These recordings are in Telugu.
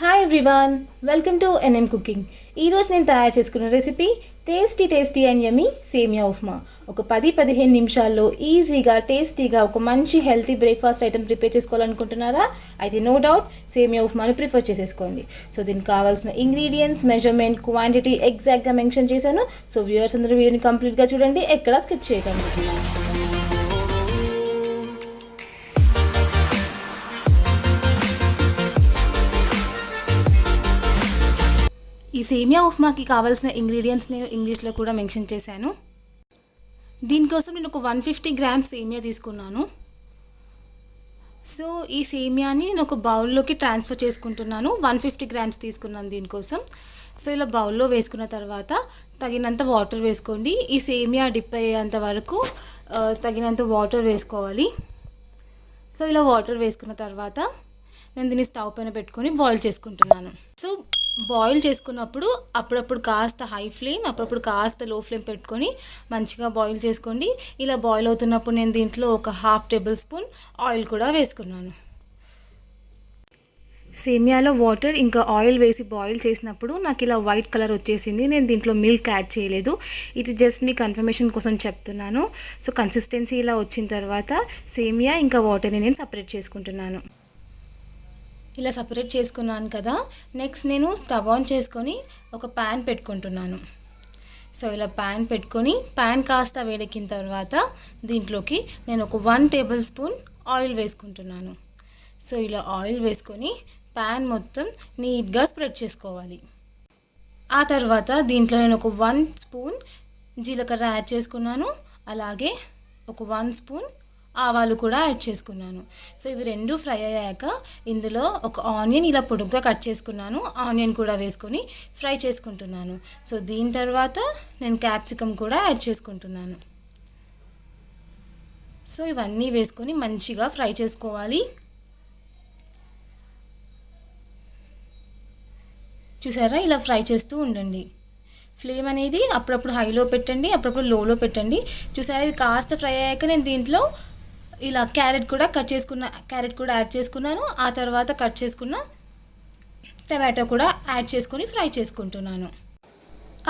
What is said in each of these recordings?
Hi everyone, welcome to NM cooking. ఈరోజు నేను తయారు చేసుకున్న రెసిపీ టేస్టీ అండ్ యమ్మీ సేమియా ఉప్మా. ఒక 10-15 నిమిషాల్లో ఈజీగా టేస్టీగా ఒక మంచి హెల్తీ బ్రేక్ఫాస్ట్ ఐటమ్ ప్రిపేర్ చేసుకోవాలనుకుంటున్నారా? అయితే నో డౌట్ సేమియా ఉప్మాని ప్రిఫర్ చేసేసుకోండి. సో దీనికి కావాల్సిన ఇంగ్రీడియంట్స్, మెజర్మెంట్, క్వాంటిటీ ఎగ్జాక్ట్గా మెన్షన్ చేశాను. సో వ్యూవర్స్ అందరూ వీడియోని కంప్లీట్గా చూడండి, ఎక్కడా స్కిప్ చేయకండి. ఈ సేమియా ఉప్మాకి కావాల్సిన ఇంగ్రీడియంట్స్ నేను ఇంగ్లీష్లో కూడా మెన్షన్ చేశాను. దీనికోసం నేను ఒక 150 గ్రామ్స్ సేమియా తీసుకున్నాను. సో ఈ సేమియాని నేను ఒక బౌల్లోకి ట్రాన్స్ఫర్ చేసుకుంటున్నాను. 150 గ్రామ్స్ తీసుకున్నాను దీనికోసం. సో ఇలా బౌల్లో వేసుకున్న తర్వాత తగినంత వాటర్ వేసుకోండి. ఈ సేమియా డిప్ అయ్యేంత వరకు తగినంత వాటర్ వేసుకోవాలి. సో ఇలా వాటర్ వేసుకున్న తర్వాత నేను దీన్ని స్టవ్ పైన పెట్టుకొని బాయిల్ చేసుకుంటున్నాను. సో బాయిల్ చేసుకున్నప్పుడు అప్పుడప్పుడు కాస్త హై ఫ్లేమ్, అప్పుడప్పుడు కాస్త లో ఫ్లేమ్ పెట్టుకొని మంచిగా బాయిల్ చేసుకోండి. ఇలా బాయిల్ అవుతున్నప్పుడు నేను దీంట్లో ఒక 1/2 టేబుల్ స్పూన్ ఆయిల్ కూడా వేసుకున్నాను. సేమియాలో వాటర్ ఇంకా ఆయిల్ వేసి బాయిల్ చేసినప్పుడు నాకు ఇలా వైట్ కలర్ వచ్చేసింది. నేను దీంట్లో మిల్క్ యాడ్ చేయలేదు, ఇది జస్ట్ మీ కన్ఫర్మేషన్ కోసం చెప్తున్నాను. సో కన్సిస్టెన్సీ ఇలా వచ్చిన తర్వాత సేమియా ఇంకా వాటర్ని నేను సపరేట్ చేసుకుంటున్నాను. ఇలా సపరేట్ చేసుకున్నాను కదా. నెక్స్ట్ నేను స్టవ్ ఆన్ చేసుకొని ఒక ప్యాన్ పెట్టుకుంటున్నాను. సో ఇలా ప్యాన్ పెట్టుకొని ప్యాన్ కాస్త వేడెక్కిన తర్వాత దీంట్లోకి నేను ఒక 1 టేబుల్ స్పూన్ ఆయిల్ వేసుకుంటున్నాను. సో ఇలా ఆయిల్ వేసుకొని ప్యాన్ మొత్తం నీట్గా స్ప్రెడ్ చేసుకోవాలి. ఆ తర్వాత దీంట్లో నేను ఒక 1 స్పూన్ జీలకర్ర యాడ్ చేసుకున్నాను. అలాగే ఒక 1 స్పూన్ ఆవాలు కూడా యాడ్ చేసుకున్నాను. సో ఇవి రెండు ఫ్రై అయ్యాక ఇందులో ఒక ఆనియన్ ఇలా పొడుగ్గా కట్ చేసుకున్నాను. ఆనియన్ కూడా వేసుకొని ఫ్రై చేసుకుంటున్నాను. సో దీని తర్వాత నేను క్యాప్సికమ్ కూడా యాడ్ చేసుకుంటున్నాను. సో ఇవన్నీ వేసుకొని మంచిగా ఫ్రై చేసుకోవాలి. చూసారా, ఇలా ఫ్రై చేస్తూ ఉండండి. ఫ్లేమ్ అనేది అప్పుడప్పుడు హైలో పెట్టండి, అప్పుడప్పుడు లోలో పెట్టండి. చూసారా, ఇవి కాస్త ఫ్రై అయ్యాక నేను దీంట్లో ఇలా క్యారెట్ కూడా యాడ్ చేసుకున్నాను. ఆ తర్వాత కట్ చేసుకున్న టమాటో కూడా యాడ్ చేసుకొని ఫ్రై చేసుకుంటున్నాను.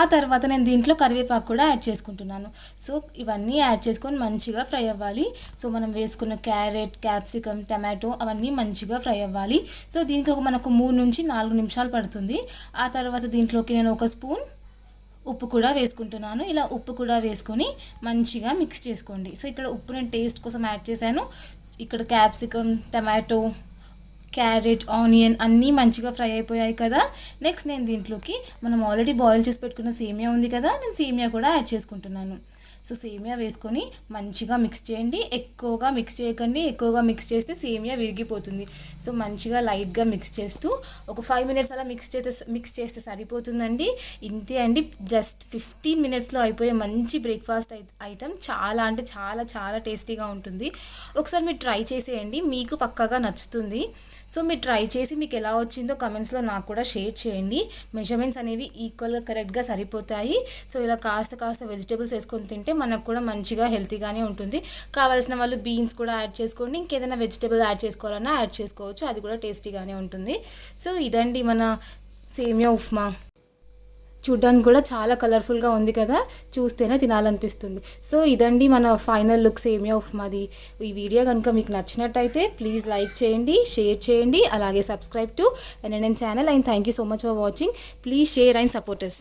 ఆ తర్వాత నేను దీంట్లో కరివేపాకు కూడా యాడ్ చేసుకుంటున్నాను. సో ఇవన్నీ యాడ్ చేసుకొని మంచిగా ఫ్రై అవ్వాలి. సో మనం వేసుకున్న క్యారెట్, క్యాప్సికమ్, టమాటో అవన్నీ మంచిగా ఫ్రై అవ్వాలి. సో దీనికి మనకు 3 నుంచి 4 నిమిషాలు పడుతుంది. ఆ తర్వాత దీంట్లోకి నేను ఒక స్పూన్ ఉప్పు కూడా వేసుకుంటున్నాను. ఇలా ఉప్పు కూడా వేసుకొని మంచిగా మిక్స్ చేసుకోండి. సో ఇక్కడ ఉప్పు నేను టేస్ట్ కోసం యాడ్ చేశాను. ఇక్కడ క్యాప్సికమ్, టమాటో, క్యారెట్, ఆనియన్ అన్నీ మంచిగా ఫ్రై అయిపోయాయి కదా. నెక్స్ట్ నేను దీంట్లోకి మనం ఆల్రెడీ బాయిల్ చేసి పెట్టుకున్న సేమియా ఉంది కదా, నేను సేమియా కూడా యాడ్ చేసుకుంటున్నాను. సో సేమియా వేసుకొని మంచిగా మిక్స్ చేయండి. ఎక్కువగా మిక్స్ చేయకండి, ఎక్కువగా మిక్స్ చేస్తే సేమియా విరిగిపోతుంది. సో మంచిగా లైట్గా మిక్స్ చేస్తూ ఒక 5 మినిట్స్ అలా మిక్స్ చేస్తే సరిపోతుందండి. ఇంతే అండి, జస్ట్ 15 మినిట్స్లో అయిపోయే మంచి బ్రేక్ఫాస్ట్ ఐటమ్. చాలా అంటే చాలా చాలా టేస్టీగా ఉంటుంది. ఒకసారి మీరు ట్రై చేసేయండి, మీకు పక్కాగా నచ్చుతుంది. సో మీరు ట్రై చేసి మీకు ఎలా వచ్చిందో కమెంట్స్లో నాకు కూడా షేర్ చేయండి. మెజర్మెంట్స్ అనేవి ఈక్వల్గా కరెక్ట్గా సరిపోతాయి. సో ఇలా కాస్త వెజిటేబుల్స్ వేసుకొని తింటే మనకు కూడా మంచిగా హెల్తీగానే ఉంటుంది. కావాల్సిన వాళ్ళు బీన్స్ కూడా యాడ్ చేసుకోండి, ఇంకేదైనా వెజిటేబుల్ యాడ్ చేసుకోవాలన్నా యాడ్ చేసుకోవచ్చు, అది కూడా టేస్టీగానే ఉంటుంది. సో ఇదండి మన సేమియా ఉప్మా. చూడ్డానికి కూడా చాలా కలర్ఫుల్గా ఉంది కదా, చూస్తేనే తినాలనిపిస్తుంది. సో ఇదండి మన ఫైనల్ లుక్ సేమియా ఉప్మాది. ఈ వీడియో కనుక మీకు నచ్చినట్టయితే ప్లీజ్ లైక్ చేయండి, షేర్ చేయండి, అలాగే subscribe to NN channel. And thank you so much for watching. Please share and support us.